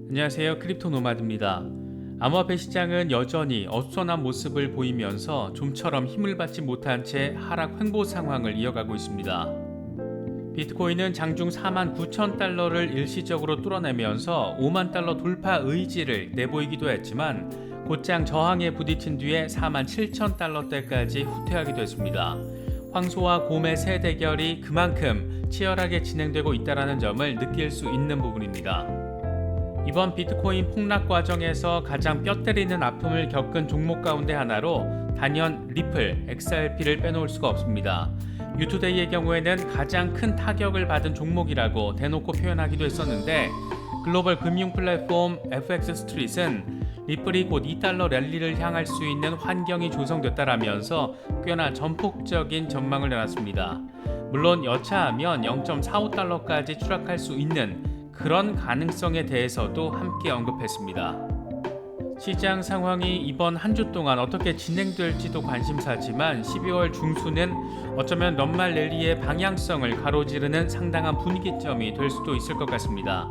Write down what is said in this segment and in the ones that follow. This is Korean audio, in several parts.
안녕하세요. 크립토 노마드입니다. 암호화폐 시장은 여전히 어수선한 모습을 보이면서 좀처럼 힘을 받지 못한 채 하락 횡보 상황을 이어가고 있습니다. 비트코인은 장중 49,000달러를 일시적으로 뚫어내면서 5만 달러 돌파 의지를 내보이기도 했지만 곧장 저항에 부딪힌 뒤에 47,000달러대까지 후퇴하기도 했습니다. 황소와 곰의 새 대결이 그만큼 치열하게 진행되고 있다는 점을 느낄 수 있는 부분입니다. 이번 비트코인 폭락 과정에서 가장 뼈 때리는 아픔을 겪은 종목 가운데 하나로 단연 리플, XRP를 빼놓을 수가 없습니다. 유투데이의 경우에는 가장 큰 타격을 받은 종목이라고 대놓고 표현하기도 했었는데 글로벌 금융 플랫폼 FX 스트릿은 리플이 곧 2달러 랠리를 향할 수 있는 환경이 조성됐다라면서 꽤나 전폭적인 전망을 내놨습니다. 물론 여차하면 0.45달러까지 추락할 수 있는 그런 가능성에 대해서도 함께 언급했습니다. 시장 상황이 이번 한 주 동안 어떻게 진행될지도 관심사지만 12월 중순은 어쩌면 연말 랠리의 방향성을 가로지르는 상당한 분위기점이 될 수도 있을 것 같습니다.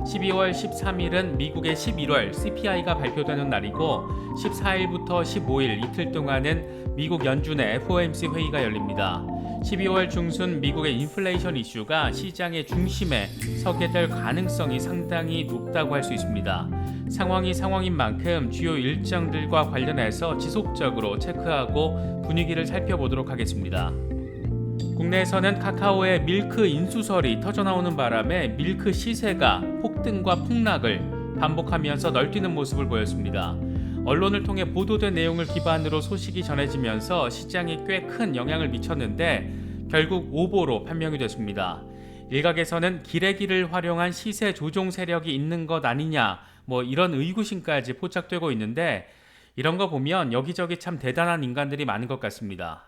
12월 13일은 미국의 11월 CPI가 발표되는 날이고 14일부터 15일 이틀 동안은 미국 연준의 FOMC 회의가 열립니다. 12월 중순 미국의 인플레이션 이슈가 시장의 중심에 서게 될 가능성이 상당히 높다고 할 수 있습니다. 상황이 상황인 만큼 주요 일정들과 관련해서 지속적으로 체크하고 분위기를 살펴보도록 하겠습니다. 국내에서는 카카오의 밀크 인수설이 터져나오는 바람에 밀크 시세가 폭등과 폭락을 반복하면서 널뛰는 모습을 보였습니다. 언론을 통해 보도된 내용을 기반으로 소식이 전해지면서 시장에 꽤 큰 영향을 미쳤는데 결국 오보로 판명이 됐습니다. 일각에서는 기레기를 활용한 시세 조종 세력이 있는 것 아니냐 이런 의구심까지 포착되고 있는데 이런 거 보면 여기저기 참 대단한 인간들이 많은 것 같습니다.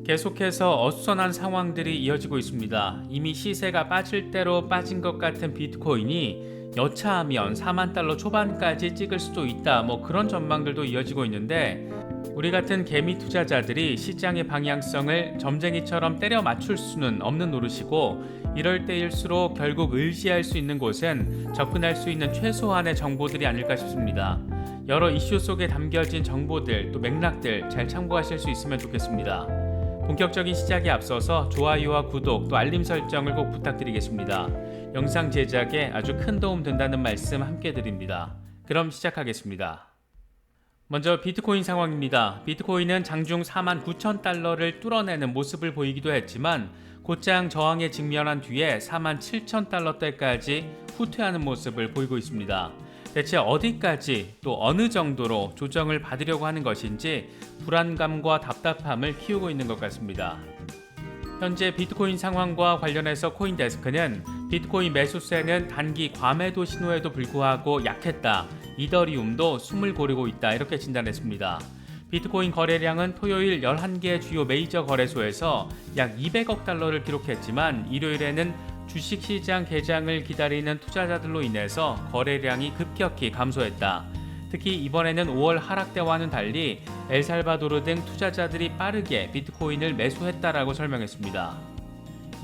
계속해서 어수선한 상황들이 이어지고 있습니다. 이미 시세가 빠질 대로 빠진 것 같은 비트코인이 여차하면 4만 달러 초반까지 찍을 수도 있다 그런 전망들도 이어지고 있는데 우리 같은 개미 투자자들이 시장의 방향성을 점쟁이처럼 때려 맞출 수는 없는 노릇이고 이럴 때일수록 결국 의지할 수 있는 곳은 접근할 수 있는 최소한의 정보들이 아닐까 싶습니다. 여러 이슈 속에 담겨진 정보들 또 맥락들 잘 참고하실 수 있으면 좋겠습니다. 본격적인 시작에 앞서서 좋아요와 구독 또 알림 설정을 꼭 부탁드리겠습니다. 영상 제작에 아주 큰 도움 된다는 말씀 함께 드립니다. 그럼 시작하겠습니다. 먼저 비트코인 상황입니다. 비트코인은 장중 49,000달러를 뚫어내는 모습을 보이기도 했지만 곧장 저항에 직면한 뒤에 47,000달러대까지 후퇴하는 모습을 보이고 있습니다. 대체 어디까지 또 어느 정도로 조정을 받으려고 하는 것인지 불안감과 답답함을 키우고 있는 것 같습니다. 현재 비트코인 상황과 관련해서 코인데스크는 비트코인 매수세는 단기 과매도 신호에도 불구하고 약했다. 이더리움도 숨을 고르고 있다. 이렇게 진단했습니다. 비트코인 거래량은 토요일 11개 주요 메이저 거래소에서 약 200억 달러를 기록했지만 일요일에는 주식시장 개장을 기다리는 투자자들로 인해서 거래량이 급격히 감소했다. 특히 이번에는 5월 하락 때와는 달리 엘살바도르 등 투자자들이 빠르게 비트코인을 매수했다라고 설명했습니다.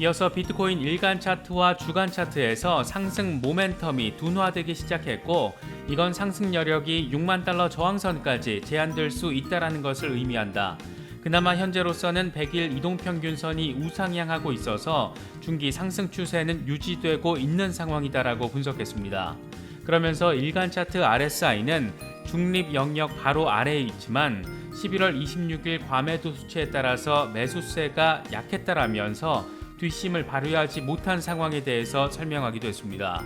이어서 비트코인 일간 차트와 주간 차트에서 상승 모멘텀이 둔화되기 시작했고 이건 상승 여력이 6만 달러 저항선까지 제한될 수 있다는 것을 의미한다. 그나마 현재로서는 100일 이동평균선이 우상향하고 있어서 중기 상승 추세는 유지되고 있는 상황이다라고 분석했습니다. 그러면서 일간 차트 RSI는 중립 영역 바로 아래에 있지만 11월 26일 과매도 수치에 따라서 매수세가 약했다라면서 뒷심을 발휘하지 못한 상황에 대해서 설명하기도 했습니다.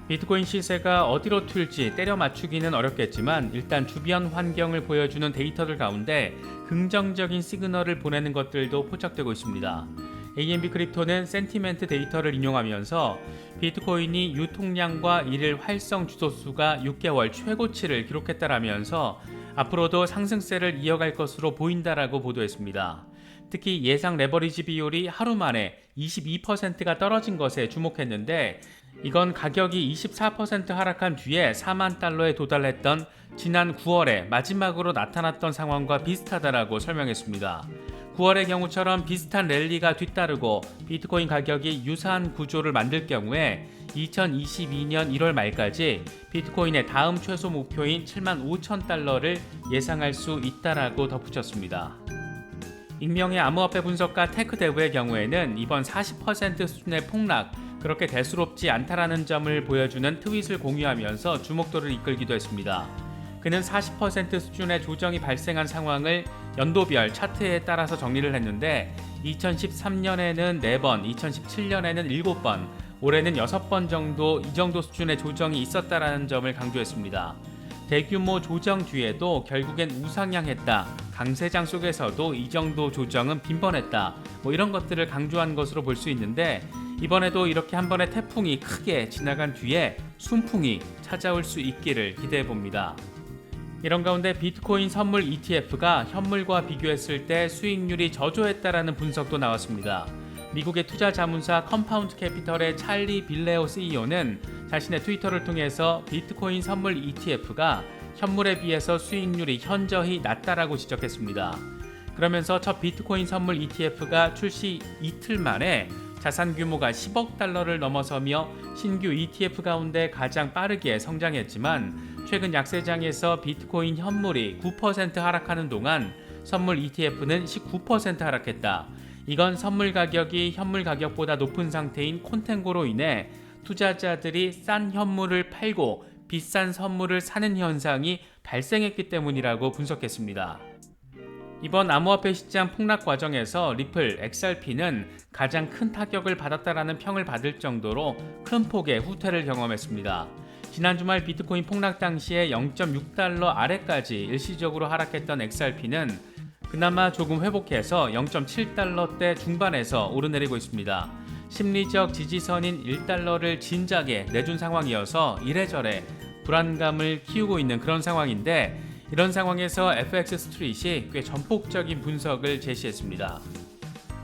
비트코인 시세가 어디로 튈지 때려 맞추기는 어렵겠지만 일단 주변 환경을 보여주는 데이터들 가운데 긍정적인 시그널을 보내는 것들도 포착되고 있습니다. AMB 크립토는 센티멘트 데이터를 인용하면서 비트코인이 유통량과 일일 활성 주소수가 6개월 최고치를 기록했다라면서 앞으로도 상승세를 이어갈 것으로 보인다라고 보도했습니다. 특히 예상 레버리지 비율이 하루 만에 22%가 떨어진 것에 주목했는데 이건 가격이 24% 하락한 뒤에 4만 달러에 도달했던 지난 9월에 마지막으로 나타났던 상황과 비슷하다라고 설명했습니다. 9월의 경우처럼 비슷한 랠리가 뒤따르고 비트코인 가격이 유사한 구조를 만들 경우에 2022년 1월 말까지 비트코인의 다음 최소 목표인 75,000달러를 예상할 수 있다라고 덧붙였습니다. 익명의 암호화폐 분석가 테크데브의 경우에는 이번 40% 수준의 폭락, 그렇게 대수롭지 않다라는 점을 보여주는 트윗을 공유하면서 주목도를 이끌기도 했습니다. 그는 40% 수준의 조정이 발생한 상황을 연도별 차트에 따라서 정리를 했는데 2013년에는 4번, 2017년에는 7번, 올해는 6번 정도 이 정도 수준의 조정이 있었다라는 점을 강조했습니다. 대규모 조정 뒤에도 결국엔 우상향했다. 강세장 속에서도 이 정도 조정은 빈번했다. 이런 것들을 강조한 것으로 볼 수 있는데 이번에도 이렇게 한 번의 태풍이 크게 지나간 뒤에 순풍이 찾아올 수 있기를 기대해 봅니다. 이런 가운데 비트코인 선물 ETF가 현물과 비교했을 때 수익률이 저조했다라는 분석도 나왔습니다. 미국의 투자 자문사 컴파운드 캐피털의 찰리 빌레오 CEO는 자신의 트위터를 통해서 비트코인 선물 ETF가 현물에 비해서 수익률이 현저히 낮다라고 지적했습니다. 그러면서 첫 비트코인 선물 ETF가 출시 이틀 만에 자산 규모가 10억 달러를 넘어서며 신규 ETF 가운데 가장 빠르게 성장했지만 최근 약세장에서 비트코인 현물이 9% 하락하는 동안 선물 ETF는 19% 하락했다. 이건 선물 가격이 현물 가격보다 높은 상태인 콘탱고로 인해 투자자들이 싼 현물을 팔고 비싼 선물을 사는 현상이 발생했기 때문이라고 분석했습니다. 이번 암호화폐 시장 폭락 과정에서 리플, XRP는 가장 큰 타격을 받았다라는 평을 받을 정도로 큰 폭의 후퇴를 경험했습니다. 지난 주말 비트코인 폭락 당시에 0.6달러 아래까지 일시적으로 하락했던 XRP는 그나마 조금 회복해서 0.7달러대 중반에서 오르내리고 있습니다. 심리적 지지선인 1달러를 진작에 내준 상황이어서 이래저래 불안감을 키우고 있는 그런 상황인데 이런 상황에서 FX 스트릿이 꽤 전폭적인 분석을 제시했습니다.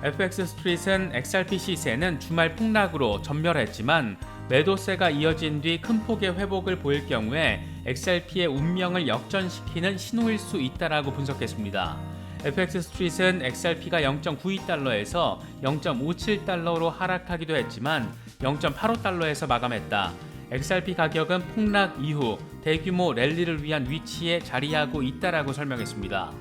FX 스트릿은 XRP 시세는 주말 폭락으로 전멸했지만 매도세가 이어진 뒤 큰 폭의 회복을 보일 경우에 XRP의 운명을 역전시키는 신호일 수 있다라고 분석했습니다. FX 스트릿은 XRP가 0.92달러에서 0.57달러로 하락하기도 했지만 0.85달러에서 마감했다. XRP 가격은 폭락 이후 대규모 랠리를 위한 위치에 자리하고 있다라고 설명했습니다.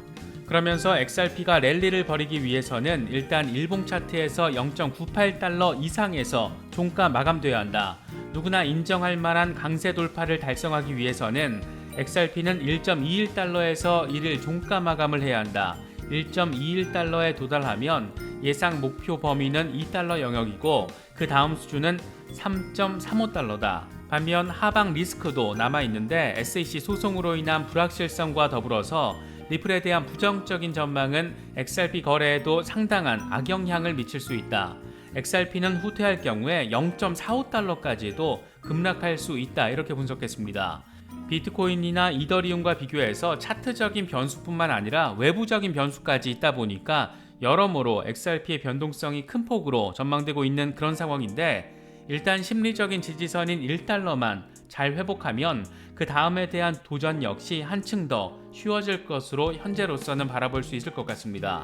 그러면서 XRP가 랠리를 벌이기 위해서는 일단 일봉 차트에서 0.98달러 이상에서 종가 마감돼야 한다. 누구나 인정할 만한 강세 돌파를 달성하기 위해서는 XRP는 1.21달러에서 1일 종가 마감을 해야 한다. 1.21달러에 도달하면 예상 목표 범위는 2달러 영역이고 그 다음 수준은 3.35달러다. 반면 하방 리스크도 남아있는데 SEC 소송으로 인한 불확실성과 더불어서 리플에 대한 부정적인 전망은 XRP 거래에도 상당한 악영향을 미칠 수 있다. XRP는 후퇴할 경우에 0.45달러까지도 급락할 수 있다. 이렇게 분석했습니다. 비트코인이나 이더리움과 비교해서 차트적인 변수뿐만 아니라 외부적인 변수까지 있다 보니까 여러모로 XRP의 변동성이 큰 폭으로 전망되고 있는 그런 상황인데 일단 심리적인 지지선인 1달러만 잘 회복하면 그 다음에 대한 도전 역시 한층 더 쉬워질 것으로 현재로서는 바라볼 수 있을 것 같습니다.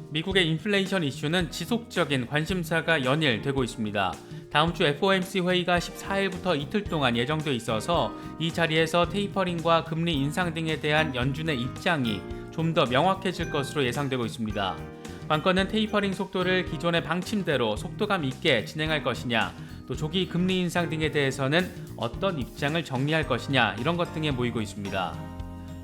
미국의 인플레이션 이슈는 지속적인 관심사가 연일되고 있습니다. 다음 주 FOMC 회의가 14일부터 이틀 동안 예정돼 있어서 이 자리에서 테이퍼링과 금리 인상 등에 대한 연준의 입장이 좀 더 명확해질 것으로 예상되고 있습니다. 관건은 테이퍼링 속도를 기존의 방침대로 속도감 있게 진행할 것이냐, 또 조기 금리 인상 등에 대해서는 어떤 입장을 정리할 것이냐 이런 것 등에 모이고 있습니다.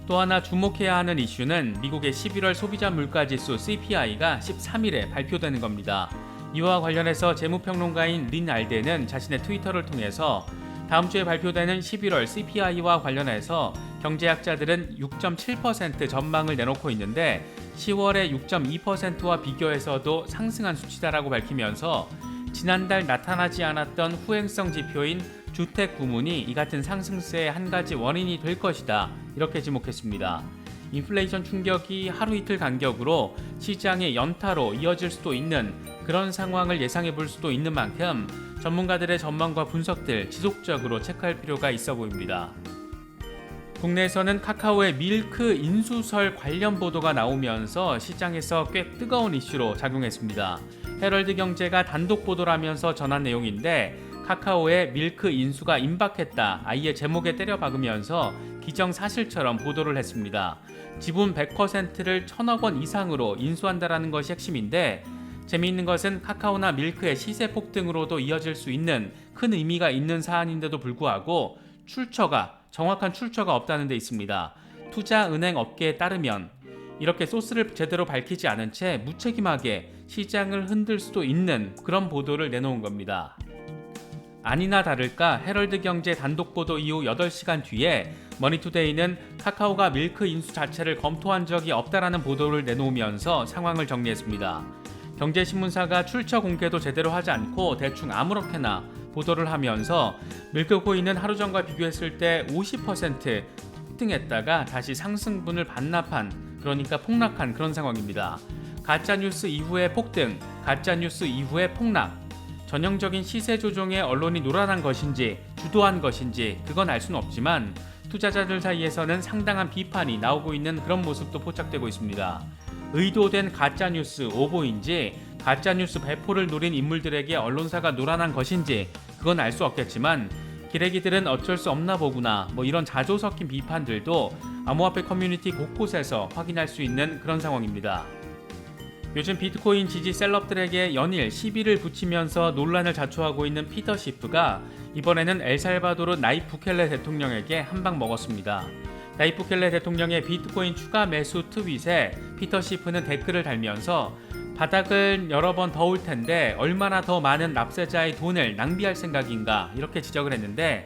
또 하나 주목해야 하는 이슈는 미국의 11월 소비자 물가지수 CPI가 13일에 발표되는 겁니다. 이와 관련해서 재무평론가인 린 알덴은 자신의 트위터를 통해서 다음 주에 발표되는 11월 CPI와 관련해서 경제학자들은 6.7% 전망을 내놓고 있는데 10월의 6.2%와 비교해서도 상승한 수치다라고 밝히면서 지난달 나타나지 않았던 후행성 지표인 주택 구문이 이 같은 상승세의 한 가지 원인이 될 것이다. 이렇게 지목했습니다. 인플레이션 충격이 하루 이틀 간격으로 시장의 연타로 이어질 수도 있는 그런 상황을 예상해 볼 수도 있는 만큼 전문가들의 전망과 분석들 지속적으로 체크할 필요가 있어 보입니다. 국내에서는 카카오의 밀크 인수설 관련 보도가 나오면서 시장에서 꽤 뜨거운 이슈로 작용했습니다. 헤럴드 경제가 단독 보도를 하면서 전한 내용인데 카카오의 밀크 인수가 임박했다 아예 제목에 때려 박으면서 기정사실처럼 보도를 했습니다. 지분 100%를 1,000억 원 이상으로 인수한다라는 것이 핵심인데, 재미있는 것은 카카오나 밀크의 시세 폭등으로도 이어질 수 있는 큰 의미가 있는 사안인데도 불구하고 정확한 출처가 없다는 데 있습니다. 투자은행 업계에 따르면 이렇게 소스를 제대로 밝히지 않은 채 무책임하게 시장을 흔들 수도 있는 그런 보도를 내놓은 겁니다. 아니나 다를까 헤럴드 경제 단독 보도 이후 8시간 뒤에 머니투데이는 카카오가 밀크 인수 자체를 검토한 적이 없다라는 보도를 내놓으면서 상황을 정리했습니다. 경제신문사가 출처 공개도 제대로 하지 않고 대충 아무렇게나 보도를 하면서 밀크코인은 하루 전과 비교했을 때 50% 폭등했다가 다시 상승분을 반납한, 그러니까 폭락한 그런 상황입니다. 가짜뉴스 이후의 폭등, 가짜뉴스 이후의 폭락, 전형적인 시세 조종에 언론이 놀아난 것인지 주도한 것인지 그건 알 수는 없지만 투자자들 사이에서는 상당한 비판이 나오고 있는 그런 모습도 포착되고 있습니다. 의도된 가짜뉴스 오보인지 가짜뉴스 배포를 노린 인물들에게 언론사가 놀아난 것인지 그건 알 수 없겠지만 기레기들은 어쩔 수 없나 보구나, 이런 자조 섞인 비판들도 암호화폐 커뮤니티 곳곳에서 확인할 수 있는 그런 상황입니다. 요즘 비트코인 지지 셀럽들에게 연일 시비를 붙이면서 논란을 자초하고 있는 피터 시프가 이번에는 엘살바도르 나이프 부켈레 대통령에게 한 방 먹었습니다. 나이프 부켈레 대통령의 비트코인 추가 매수 트윗에 피터 시프는 댓글을 달면서 바닥은 여러 번 더 올 텐데 얼마나 더 많은 납세자의 돈을 낭비할 생각인가, 이렇게 지적을 했는데,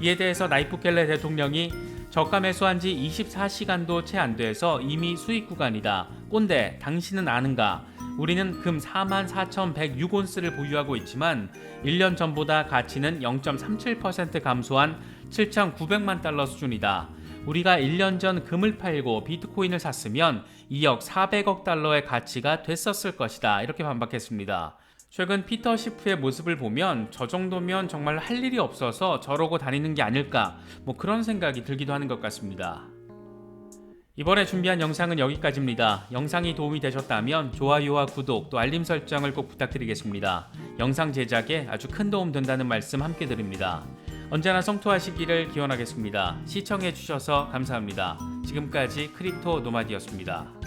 이에 대해서 나이프 부켈레 대통령이 저가 매수한 지 24시간도 채 안 돼서 이미 수익 구간이다. 꼰대, 당신은 아는가? 우리는 금 44,106온스를 보유하고 있지만 1년 전보다 가치는 0.37% 감소한 7,900만 달러 수준이다. 우리가 1년 전 금을 팔고 비트코인을 샀으면 2억 400억 달러의 가치가 됐었을 것이다. 이렇게 반박했습니다. 최근 피터 시프의 모습을 보면 저 정도면 정말 할 일이 없어서 저러고 다니는 게 아닐까, 그런 생각이 들기도 하는 것 같습니다. 이번에 준비한 영상은 여기까지입니다. 영상이 도움이 되셨다면 좋아요와 구독 또 알림 설정을 꼭 부탁드리겠습니다. 영상 제작에 아주 큰 도움 된다는 말씀 함께 드립니다. 언제나 성투하시기를 기원하겠습니다. 시청해주셔서 감사합니다. 지금까지 크립토 노마디였습니다.